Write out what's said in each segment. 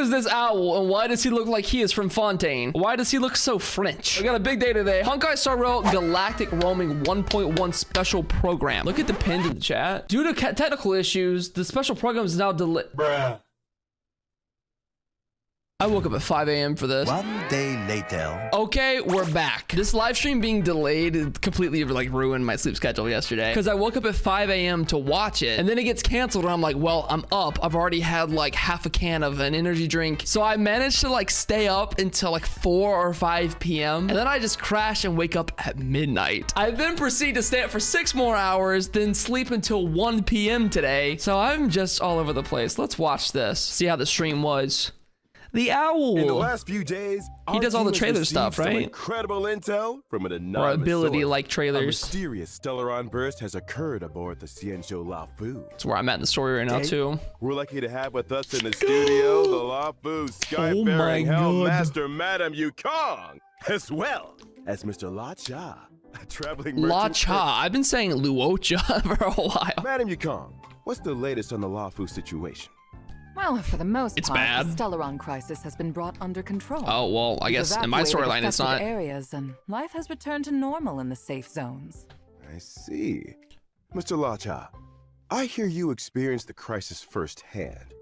is this owl, and why does he look like he is from Fontaine? Why does he look so French? We got a big day today. Honkai Star Rail Galactic Roaming 1.1 special program. Look at the pin in the chat. Due to technical issues, the special program is now delayed. Bruh. I woke up at 5 a.m. for this. 1 day later. Okay, we're back. This live stream being delayed completely like ruined my sleep schedule yesterday because I woke up at 5 a.m. to watch it, and then it gets canceled, and I'm like, well, I'm up. I've already had like half a can of an energy drink, so I managed to like stay up until like 4 or 5 p.m. and then I just crash and wake up at midnight. I then proceed to stay up for 6 more hours, then sleep until 1 p.m. today. So I'm just all over the place. Let's watch this. See how the stream was. The owl. In the last few days, he does all the trailer stuff, right? Incredible intel from an anonymous or ability source. like trailers. A mysterious Stellaron burst has occurred aboard the Xianzhou La Fu. That's where I'm at in the story right now too. We're lucky to have with us in the studio the La Fu Skyfaring Hellmaster Madame Yukong, as well as Mr. La Cha, a traveling merchant. La Cha. I've been saying Luocha for a while. Madame Yukong, what's the latest on the La Fu situation? Well, for the most part, bad. the Stellaron crisis has been brought under control. Oh, well, I guess in my storyline it's not. Areas and life has returned to normal in the safe zones. I see. Mr. Lacha, I hear you experienced the crisis firsthand.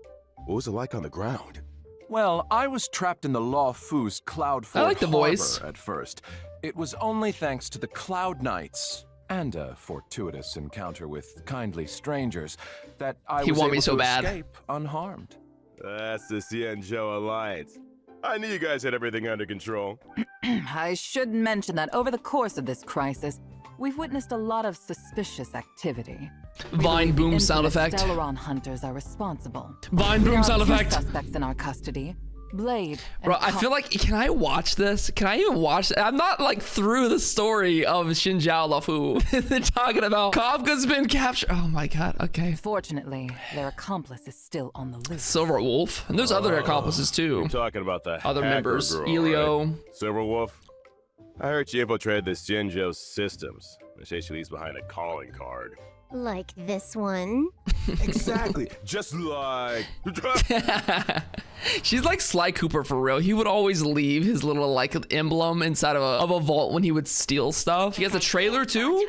What was it like on the ground? Well, I was trapped in the Law Fu's Cloud Fort I like the voice. at first. It was only thanks to the Cloud Knights and a fortuitous encounter with kindly strangers that I was able to escape unharmed. That's the Xianzhou Alliance. I knew you guys had everything under control. I should mention that over the course of this crisis, we've witnessed a lot of suspicious activity. Vine boom sound effect. Stellaron hunters are responsible. Vine boom sound effect. Suspects in our custody. Blade. Bro, I feel like, can I watch this? Can I even watch it? I'm not like through the story of Xinjiao Lafu. They're talking about Kafka's been captured. Oh my god, okay. Fortunately, their accomplice is still on the list. Silver Wolf. And there's other accomplices too. You're talking about the other members. Girl, Elio. Right? Silver Wolf. I heard she infiltrated the Xianzhou systems. They say she leaves behind a calling card. Like this one. Exactly. Just like... She's like Sly Cooper for real. He would always leave his little like emblem inside of a vault when he would steal stuff. He has a trailer too.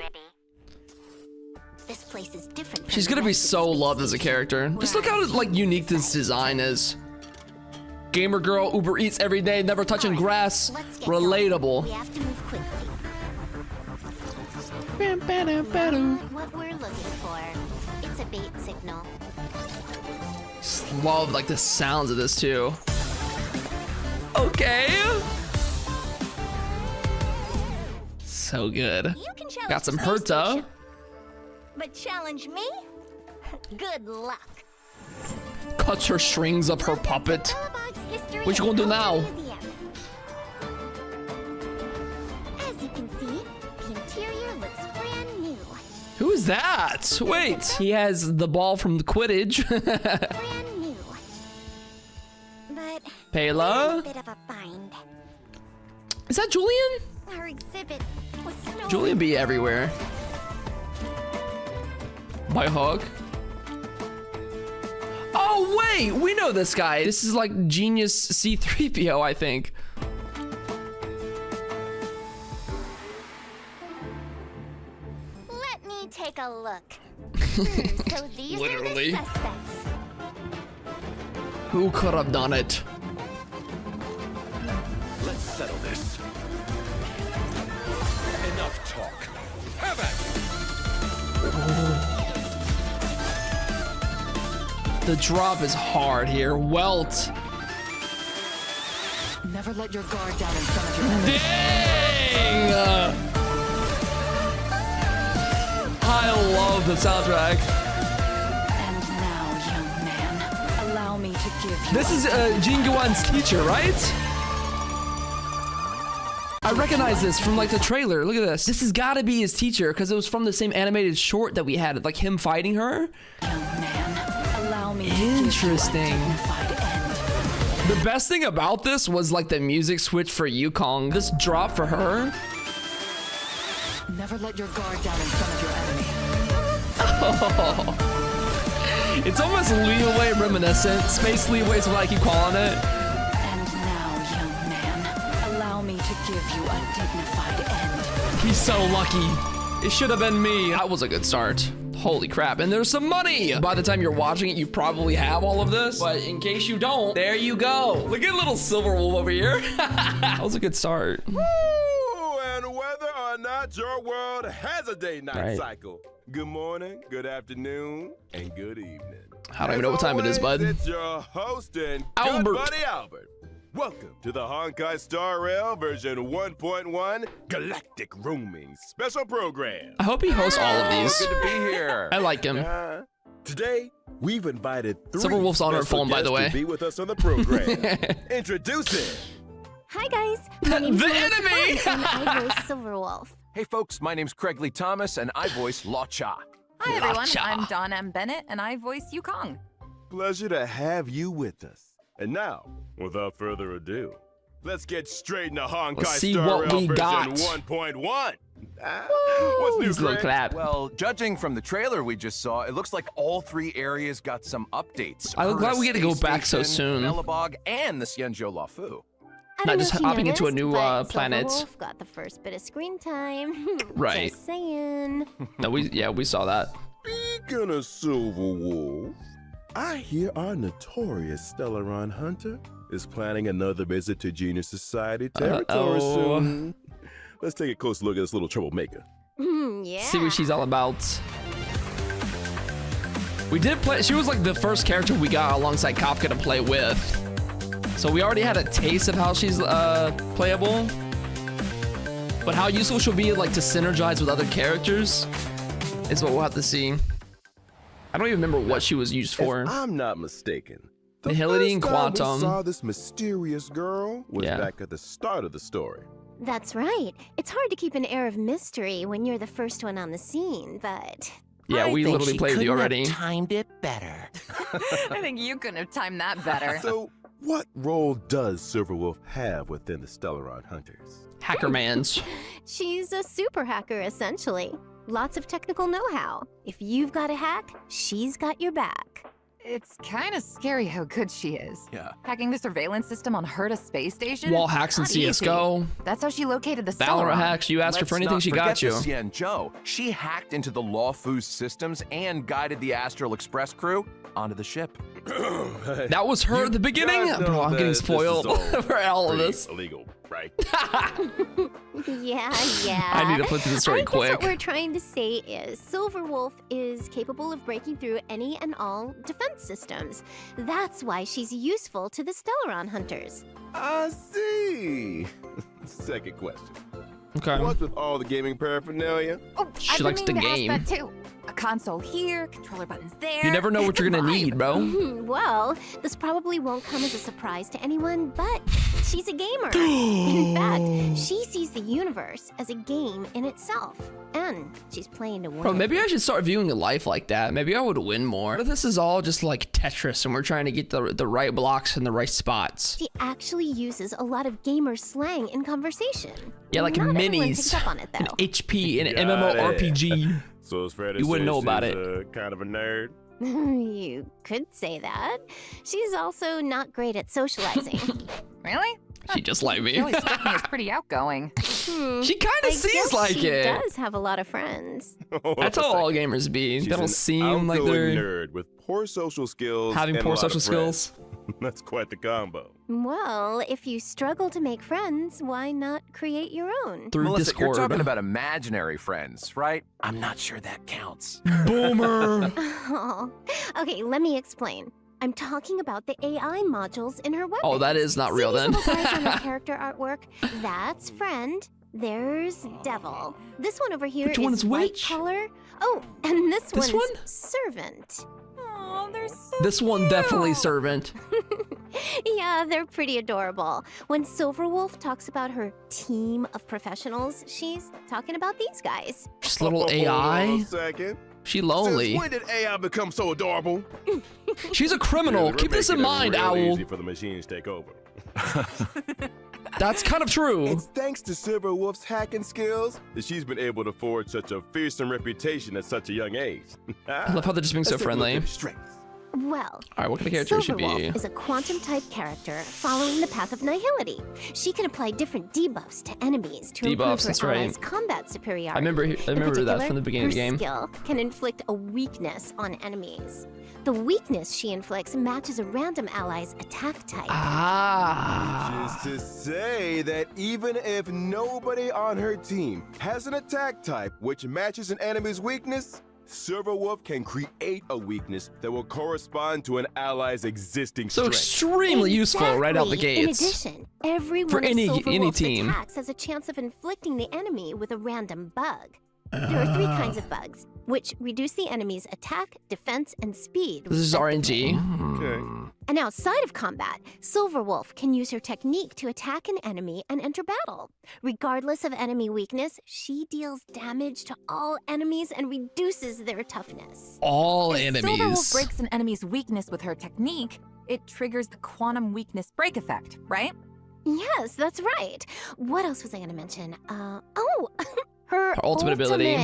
This place is different. She's gonna be so loved as a character. Just look how like unique this design is. Gamer girl, Uber Eats every day, never touching grass. Relatable. We have to move quickly. What we're looking for. It's a bait signal. Just love like the sounds of this too. Okay. So good. Got some Herta. But challenge me? Good luck. Cuts her strings of her puppet. What you gonna do now? As you can see, the interior looks brand new. Who is that? Wait, he has the ball from the Quidditch. Brand new. But Pela? a bit of a bind. Is that Julian? Our exhibit was stolen. Julian be everywhere. By Hawk. Oh wait, we know this guy. This is like Genius C3PO, I think. Let me take a look. So these Literally. are the suspects. Who could have done it? Let's settle this. Enough talk. Have it! The drop is hard here. Welt. Never let your guard down in front of your enemy. Dang! I love the soundtrack. And now, young man, allow me to give you... This is Jinguan's teacher, right? I recognize this from like the trailer. Look at this. This has got to be his teacher because it was from the same animated short that we had, like him fighting her. Young man, allow me Interesting. to give you a dignified end. The best thing about this was like the music switch for Yukong. This drop for her. Never let your guard down in front of your enemy. Oh. It's almost leeway reminiscent. Space leeway is what I keep calling it. And now, young man, allow me to give you a dignified end. He's so lucky. It should have been me. That was a good start. Holy crap, and there's some money! By the time you're watching it, you probably have all of this, but in case you don't, there you go. Look at little Silver Wolf over here. That was a good start. Woo! And whether or not your world has a day-night cycle, good morning, good afternoon, and good evening. I don't even know what time it is, bud. It's your host and Albert. good buddy Albert. Welcome to the Honkai Star Rail version 1.1 Galactic Roaming Special Program. I hope he hosts all of these. Good to be here. I like him. Today, we've invited three Silver Wolf's on her special phone, by the guests way. to be with us on the program. Introducing Hi guys, my name's The Melissa enemy! Fong, and I voice Silverwolf. Hey folks, my name's Craig Lee Thomas, and I voice La Cha. Hi everyone, Gotcha. I'm Dawn M. Bennett, and I voice Yukong. pleasure to have you with us. And now, without further ado, let's get straight into Honkai Let's see Star what Rail we version got. 1.1. What's new, His little Craig? clap. Well, judging from the trailer we just saw, it looks like all three areas got some updates. I'm glad we get to go Space back so Station, soon. Melabog, and the Xianzhou Lafu. I Not don't just know if you hopping into a noticed, new, but planet. Silverwolf got the first bit of screen time. Right. Just saying. No, we saw that. Speaking of Silver Wolf, I hear our notorious Stellaron Hunter is planning another visit to Genius Society territory Uh-oh. soon. Let's take a close look at this little troublemaker. Yeah. See what she's all about. We did play. She was like the first character we got alongside Kafka to play with. So we already had a taste of how she's playable. But how useful she'll be like to synergize with other characters is what we'll have to see. I don't even remember what she was used for. If I'm not mistaken, the Nihility and first time we Quantum. saw this mysterious girl was Yeah. back at the start of the story. That's right. It's hard to keep an air of mystery when you're the first one on the scene, but Yeah, we literally played with you already. Timed it better. I think you couldn't have timed that better. So, what role does Silverwolf have within the Stellaron Hunters? Hackermans. she's a super hacker essentially. Lots of technical know-how. If you've got a hack, she's got your back. It's kind of scary how good she is. Yeah. Hacking the surveillance system on Herta space station? Wall hacks in Not easy. CSGO. That's how she located the Valorant Stellaron. hacks. You asked her for Let's anything, not she got you. forget the Xianzhou. She hacked into the Laofu's systems and guided the Astral Express crew onto the ship. That was her at the beginning? guys know Bro, I'm that getting this is spoiled all for all of pretty this. illegal, right? Yeah. I need to flip through the story I guess quick. what we're trying to say is Silverwolf is capable of breaking through any and all defense systems. That's why she's useful to the Stellaron Hunters. I see. Second question. Okay. What's with all the gaming paraphernalia? Oh, She I've been likes to meaning game. ask that too. A console here, controller buttons there. You never know what you're gonna Vibe. need, bro. Well, this probably won't come as a surprise to anyone, but she's a gamer. In fact, she sees the universe as a game in itself, and she's playing to win. Bro, maybe I should start viewing life like that. Maybe I would win more. What if this is all just like Tetris and we're trying to get the right blocks in the right spots? She actually uses a lot of gamer slang in conversation. Yeah, like Not everyone minis, picks up on it, an though. HP, an Got it. MMORPG. So it's fair to You say wouldn't know about she's, it. kind of a nerd. You could say that. She's also not great at socializing. Really? She just like me. She always struck me as pretty outgoing. She kind I of seems guess like she it. does have a lot of friends. That's how all gamers be. She's They don't an seem like outgoing they're nerd with poor social skills. having and a poor lot of social friends. skills. That's quite the combo. Well, if you struggle to make friends, why not create your own? Through Melissa, Discord. you're talking about imaginary friends, right? I'm not sure that counts. Boomer. Oh, okay, let me explain. I'm talking about the AI modules in her webpage. Oh, that is not real See then. these little guys on her character artwork? That's friend. There's devil. This one over here Which one is white which? collar. Oh, and this This one's one? servant. Oh, they're so This one definitely servant. Yeah, they're pretty adorable. When Silverwolf talks about her team of professionals, she's talking about these guys. Just little Hold on AI. a second. She Since lonely. when did AI become so adorable? She's a criminal. Really, we're Keep this in making it mind, real Owl. Easy for the machines to take over. That's kind of true. It's thanks to Silverwolf's hacking skills that she's been able to forge such a fearsome reputation at such a young age. I love how they're just being so Let's take a look friendly. at her strengths. Well, All right, what kind of character should be? Silverwolf is a quantum-type character following the path of nihility. She can apply different debuffs to enemies to improve her allies' combat superiority. I remember that from the beginning of the game. Her skill can inflict a weakness on enemies. The weakness she inflicts matches a random ally's attack type. Which is to say that even if nobody on her team has an attack type which matches an enemy's weakness, Silverwolf can create a weakness that will correspond to an ally's existing strength. So extremely useful right out the gates. In addition, every one of Silverwolf's attacks has a chance of inflicting the enemy with a random bug. There are 3 kinds of bugs, which reduce the enemy's attack, defense, and speed. This is RNG. Okay. And outside of combat, Silverwolf can use her technique to attack an enemy and enter battle. Regardless of enemy weakness, she deals damage to all enemies and reduces their toughness. All if enemies. Silverwolf breaks an enemy's weakness with her technique, it triggers the quantum weakness break effect, right? Yes, that's right. What else was I going to mention? Her ultimate ability.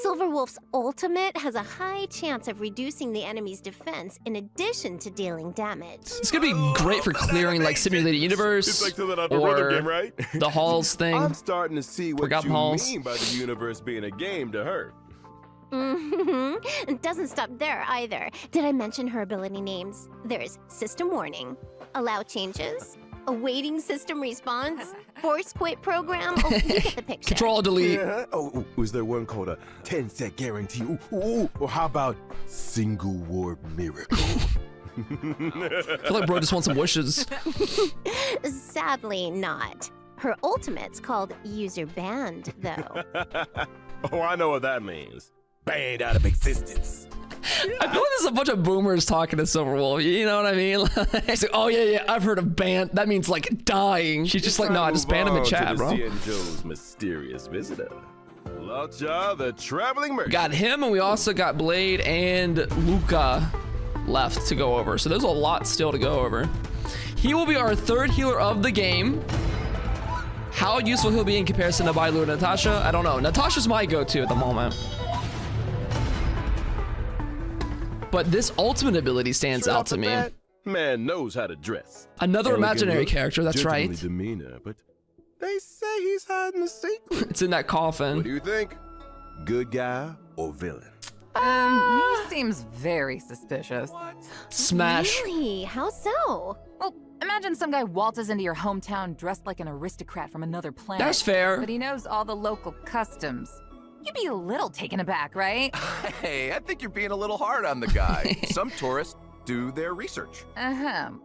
Silverwolf's ultimate has a high chance of reducing the enemy's defense in addition to dealing damage. It's gonna be great for clearing like simulated universe It's like something out of a or rhythm game, right? the halls thing. I'm starting to see what Forgotten you halls. mean by the universe being a game to her. It doesn't stop there either. Did I mention her ability names? There's System Warning, Allow Changes, Awaiting System Response, Force Quit Program. Oh, you get the picture. Control delete. Yeah. Oh, was there one called a 10-set guarantee? Or how about Single War Miracle? I feel like bro just wants some wishes. Sadly not. Her ultimate's called User Banned, though. Oh, I know what that means. Banned out of existence. I feel like there's a bunch of boomers talking to Silverwolf. You know what I mean? Like, oh yeah, I've heard of ban. That means like dying. She's just like, no, I just banned him in chat, bro. Joe's mysterious visitor, Lacha, the traveling merchant. Got him, and we also got Blade and Luca left to go over. So there's a lot still to go over. He will be our 3rd healer of the game. How useful he'll be in comparison to Bailu or Natasha, I don't know. Natasha's my go-to at the moment. But this ultimate ability stands out to me. Man knows how to dress. Another imaginary character, that's right. Demeanor, but they say he's hiding a secret. It's in that coffin. What do you think? Good guy or villain? He seems very suspicious. Smash. Really? How so? Well, imagine some guy waltzes into your hometown dressed like an aristocrat from another planet. That's fair. But he knows all the local customs. You'd be a little taken aback, right? Hey, I think you're being a little hard on the guy. Some tourists do their research.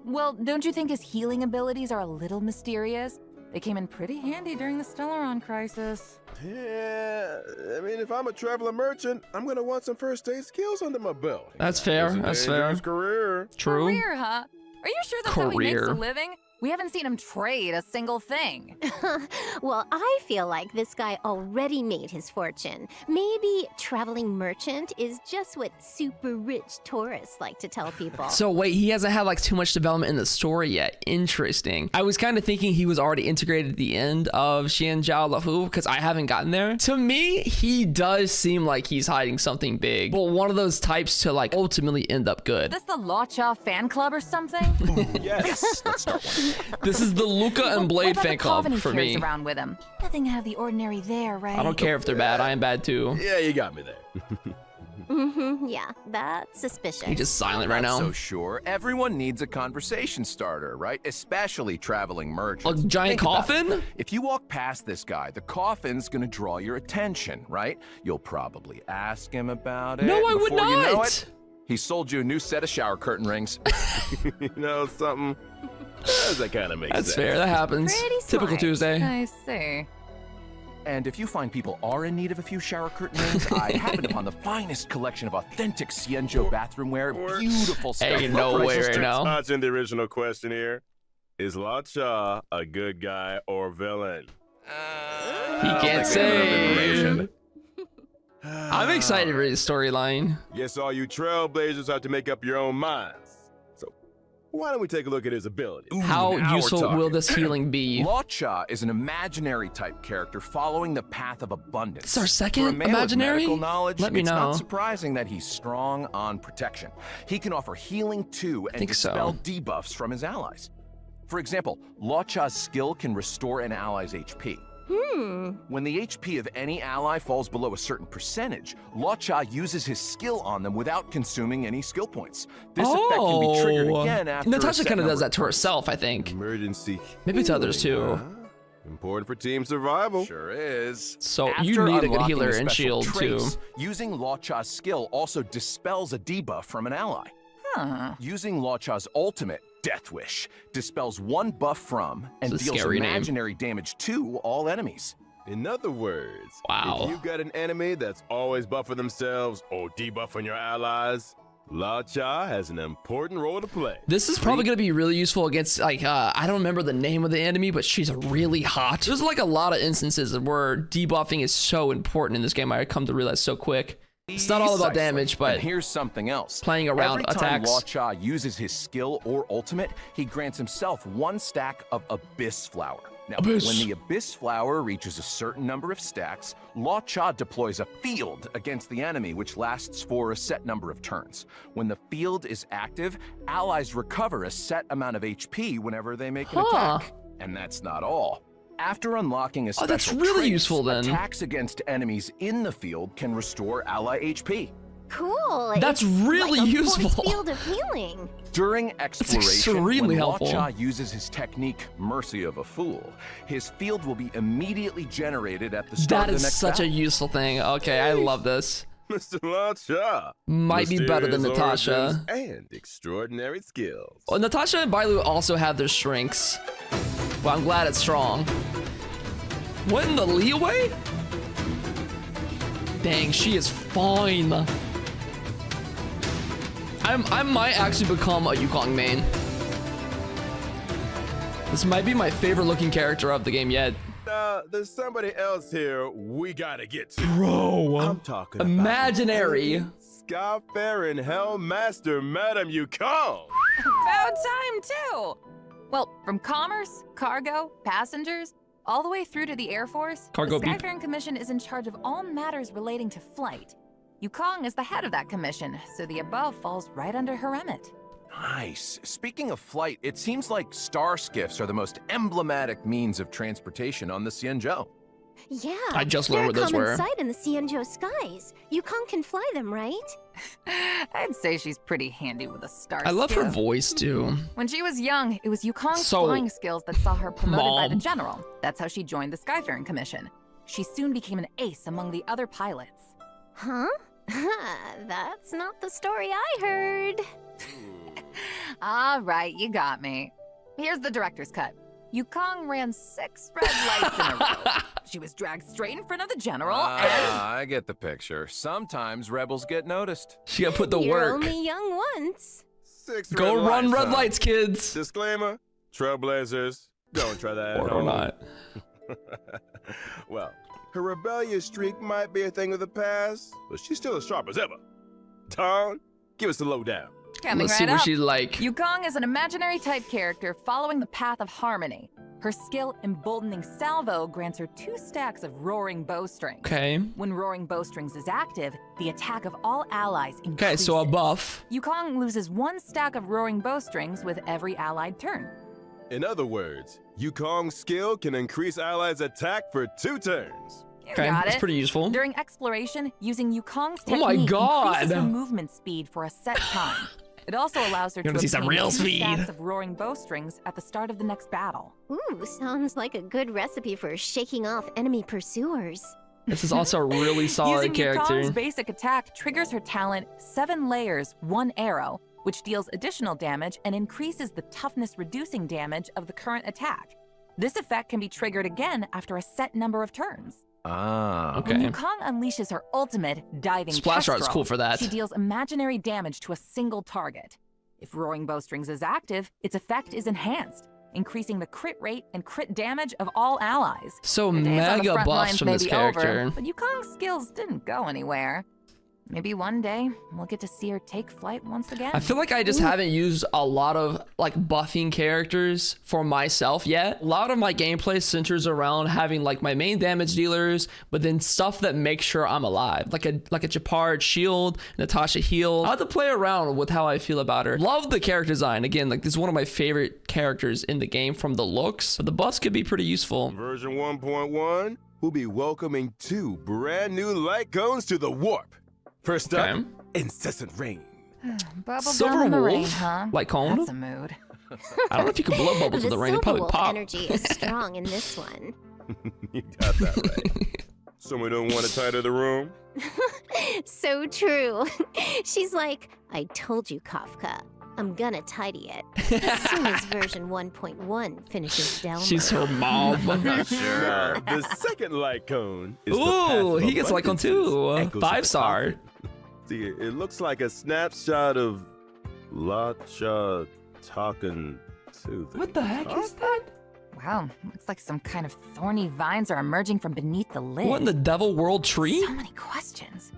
Well, don't you think his healing abilities are a little mysterious? They came in pretty handy during the Stellaron crisis. Yeah, I mean, if I'm a traveling merchant, I'm gonna want some first aid skills under my belt. That's fair. That's fair. Career. True. Career, huh? Are you sure that's how he makes a living? We haven't seen him trade a single thing. Well, I feel like this guy already made his fortune. Maybe traveling merchant is just what super rich tourists like to tell people. So wait, he hasn't had like too much development in the story yet. Interesting. I was kind of thinking he was already integrated at the end of Xian Zhao Lafu because I haven't gotten there. To me, he does seem like he's hiding something big, but one of those types to like ultimately end up good. Is this the Lacha fan club or something? Yes, let's start one. This is the Luca and Blade what about fan the club Covenant for me. carries around with him? Nothing out of the ordinary there, right? I don't care if they're bad. I am bad too. Yeah, you got me there. Yeah, that's suspicious. He's just silent right now. Not so sure. Everyone needs a conversation starter, right? Especially traveling merchants. A giant Think about coffin? it. If you walk past this guy, the coffin's gonna draw your attention, right? You'll probably ask him about it. No, I would Before you know not. it, he sold you a new set of shower curtain rings. You know something? That kind of makes That's sense. fair. That happens. Pretty Typical smart. Tuesday. I see. And if you find people are in need of a few shower curtain rings, I happen upon the finest collection of authentic Xianzhou bathroom wear. Beautiful stuff. Hey, no way right now. Touching the original question here. Is Lacha a good guy or villain? He can't say. I'm excited for his storyline. Guess all you trailblazers have to make up your own minds. So, Why don't we take a look at his ability? How now we're useful talking. will this healing be? Lacha is an imaginary type character following the path of abundance. This is our second For a man imaginary? With medical knowledge, Let me it's know. not surprising that he's strong on protection. He can offer healing too and think so. dispel debuffs from his allies. For example, Lacha's skill can restore an ally's HP. When the HP of any ally falls below a certain percentage, Lacha uses his skill on them without consuming any skill points. This effect can be triggered again after Natasha kind of does that to herself, I think. Emergency. Maybe to others too. Huh? Important for team survival. Sure is. So After you need a good unlocking healer the and special shield traits, too. Using Lacha's skill also dispels a debuff from an ally. Using Lacha's ultimate, Death Wish, dispels one buff from and It's a deals scary name. imaginary damage to all enemies. In other words, Wow. if you've got an enemy that's always buffing themselves or debuffing your allies, Lacha has an important role to play. This is probably going to be really useful against, like, I don't remember the name of the enemy, but she's really hot. There's like a lot of instances where debuffing is so important in this game. I come to realize so quick. It's not all about Precisely. damage, but And here's something else. playing around Every time attacks. Lacha uses his skill or ultimate, he grants himself one stack of Abyss Flower. Now, Abyss. when the Abyss Flower reaches a certain number of stacks, Lacha deploys a field against the enemy, which lasts for a set number of turns. When the field is active, allies recover a set amount of HP whenever they make an attack. And that's not all. After unlocking a special that's really trait, useful then. attacks against enemies in the field can restore ally HP. Cool. That's It's really like a useful. force field of healing. During exploration, extremely when helpful. Lacha uses his technique, Mercy of a Fool, his field will be immediately generated at the start That of the is next such a battle. useful thing. Okay, I love this. Mr. Lacha. Might be better than Mysterious Natasha. origins and extraordinary skills. Well, Natasha and Bailu also have their strengths. Well, I'm glad it's strong. What in the leeway? Dang, she is fine. I might actually become a Yukong main. This might be my favorite looking character of the game yet. There's somebody else here we gotta get to. Bro, I'm talking about imaginary. Skyfaring Hellmaster Madame Yukong. About time, too. Well, from commerce, cargo, passengers, all the way through to the Air Force, Cargo the beep. Skyfaring Commission is in charge of all matters relating to flight. Yukong is the head of that commission, so the above falls right under her remit. Nice. Speaking of flight, it seems like star skiffs are the most emblematic means of transportation on the Xianzhou. Yeah. I just learned what they're a those common were. sight in the Xianzhou skies. Yukong can fly them, right? I'd say she's pretty handy with a star I love her skiff. voice too. When she was young, it was Yukong's So, flying skills that saw her promoted by the Mom. general. That's how she joined the Skyfaring Commission. She soon became an ace among the other pilots. Huh? That's not the story I heard. All right, you got me. Here's the director's cut. Yukong ran 6 red lights in a row. She was dragged straight in front of the general and... I get the picture. Sometimes rebels get noticed. She got put the You're work. only young once. 6 Go red run lights, red huh? lights, kids. Disclaimer: Trailblazers, don't try that. at Or home. not. Well, her rebellious streak might be a thing of the past, but she's still as sharp as ever. Dawn, give us the lowdown. Coming Let's right see what up. she's like. Yukong is an imaginary type character following the path of harmony. Her skill Emboldening Salvo grants her 2 stacks of Roaring Bowstrings. Okay. When Roaring Bowstrings is active, the attack of all allies increases. Okay, so a buff. Yukong loses 1 stack of Roaring Bowstrings with every allied turn. In other words, Yukong's skill can increase allies' attack for 2 turns. You Okay, got that's it. pretty useful. During exploration, using Yukong's Oh my technique God. increases her movement speed for a set time. It also allows her You're to gonna see some obtain real 2 speed. stacks of Roaring Bowstrings at the start of the next battle. Ooh, sounds like a good recipe for shaking off enemy pursuers. This is also a really solid Using character. Yukong's basic attack triggers her talent 7 layers, 1 arrow, which deals additional damage and increases the toughness reducing damage of the current attack. This effect can be triggered again after a set number of turns. Ah. Okay. When Yukong unleashes her ultimate, Diving Splash art's Kestrel, cool for that. she deals imaginary damage to a single target. If Roaring Bowstrings is active, its effect is enhanced, increasing the crit rate and crit damage of all allies. So The days on the mega front buffs lines from may this be character. over, but Yukong's skills didn't go anywhere. Maybe one day we'll get to see her take flight once again. I feel like I just haven't used a lot of like buffing characters for myself yet. A lot of my gameplay centers around having like my main damage dealers, but then stuff that makes sure I'm alive, like a Japard shield, Natasha heal. I have to play around with how I feel about her. Love the character design. Again, like this is one of my favorite characters in the game from the looks, but the buffs could be pretty useful. Version 1.1 will be welcoming 2 brand new light cones to the warp. First up, Incessant Rain. Bubble Silver gum in the Wolf? rain, huh? Light cone? That's a mood. I don't know if you can blow bubbles in the rain. It Silver probably Wolf pop. energy is strong in this one. You got that right. Someone don't want to tighter the room? So true. She's like, I told you, Kafka. I'm gonna tidy it as soon as version 1.1 finishes download. She's her mom. Sure. The second light cone is the path Ooh, of he gets light cone too. abundances, echoes of the 5-star. coffin. See, it looks like a snapshot of Lacha talking to the What the heck is that? Wow, looks like some kind of thorny vines are emerging from beneath the lid. What in the devil world tree? So many questions.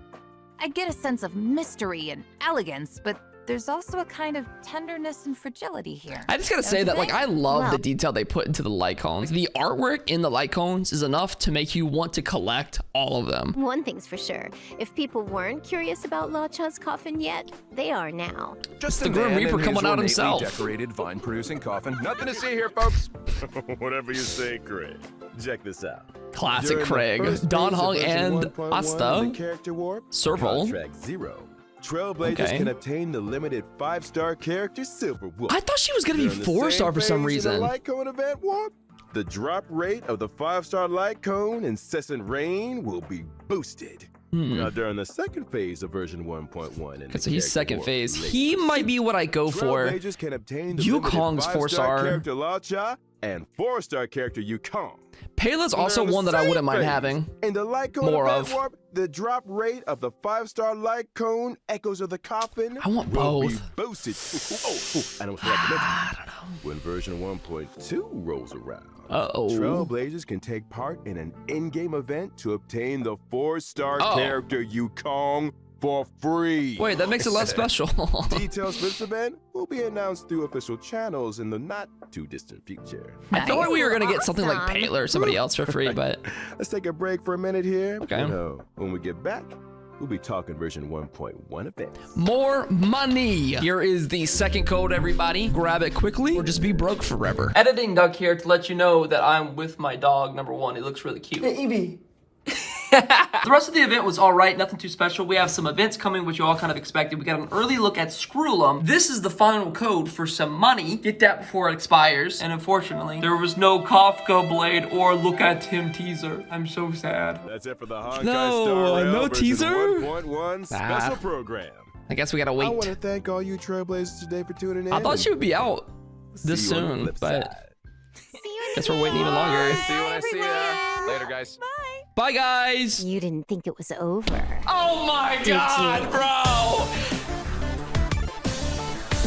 I get a sense of mystery and elegance, but there's also a kind of tenderness and fragility here. I just gotta say Don't that, you like, think? I love the Well- detail they put into the light cones. The artwork in the light cones is enough to make you want to collect all of them. One thing's for sure. If people weren't curious about Lacha's coffin yet, they are now. Just the a Grim man Reaper and coming his out ornately himself. decorated vine-producing coffin. Nothing to see here, folks. Whatever you say, Craig. Check this out. Classic During the Craig. first Don phase of Hong version and 1.1 Asta. of the character warp, Serval. Contract 0. Trailblazers Okay. can obtain the limited 5-star character Silver Wolf. I thought she was gonna be During the 4-star same for some phase in the reason. light cone event warp, the drop rate of the 5-star light cone Incessant Rain will be boosted. Now during the second phase of version 1.1, Okay, so he's second phase. He might be what I go for. Trailblazers can obtain the Yukong's limited 4-star. 5-star character Lacha and 4-star character Yukong. Payla's also During the one that I same wouldn't mind phase, having. In the light cone more event of. warp, the drop rate of the 5-star light cone Echoes of the Coffin I want will be both. boosted. I don't forgot to mention. I don't know. When version 1.2 rolls around, Uh-oh. Trailblazers can take part in an in-game event to obtain the 4-star Oh. character Yukong for free. Wait, that makes it less special. Details for this event will be announced through official channels in the not-too-distant future. I felt like we were gonna get something like Awesome. Payla or somebody else for free, but Let's take a break for a minute here. Okay. You know, when we get back, we'll be talking version 1.1 events. more money. Here is the second code, everybody. Grab it quickly or just be broke forever. Editing Doug here to let you know that I'm with my dog, number one. He looks really cute. Hey, Evie. The rest of the event was all right, nothing too special. We have some events coming, which you all kind of expected. We got an early look at Screwlum. This is the final code for some money. Get that before it expires. And unfortunately, there was no Kafka Blade or Look at Him teaser. I'm so sad. That's it for the Honkai No, Star Rail no version teaser? 1.1 special program. I guess we gotta I want wait. to thank all you Trailblazers today for tuning in. I thought she would be out this See you on the soon, flip but side. See you in guess the we're waiting even longer. See you when I see ya. Later, guys. Bye, guys. You didn't think it was over. Oh my god, bro!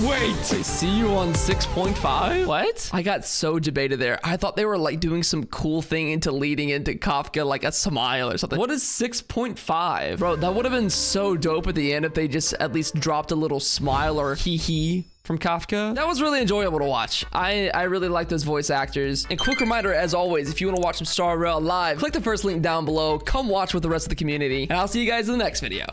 Wait, I see you on 6.5? What? I got so debated there. I thought they were like doing some cool thing into leading into Kafka, like a smile or something. What is 6.5? Bro, that would have been so dope at the end if they just at least dropped a little smile or hee from Kafka. That was really enjoyable to watch. I really like those voice actors. And quick reminder, as always, if you want to watch some Star Rail live, click the first link down below. Come watch with the rest of the community. And I'll see you guys in the next video.